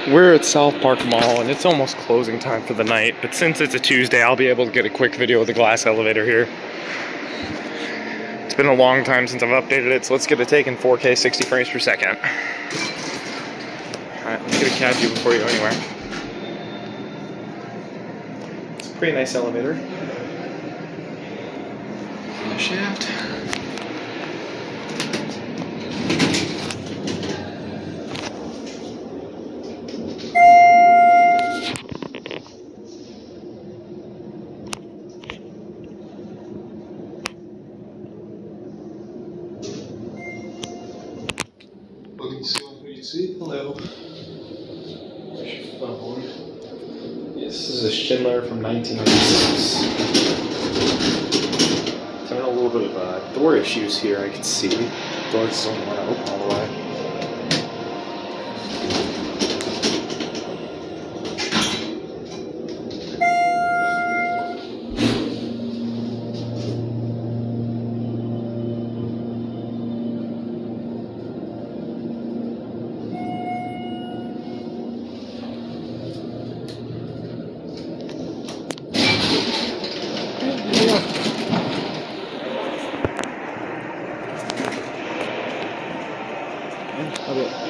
We're at SouthPark Mall, and it's almost closing time for the night, but since it's a Tuesday, I'll be able to get a quick video of the glass elevator here. It's been a long time since I've updated it, so let's get it taken 4K 60 frames per second. Alright, let's get a CAD view before you go anywhere. It's a pretty nice elevator. The shaft. Hello. This is a Schindler from 1996. Having a little bit of door issues here, I can see. The doors don't want to open all the way. Okay.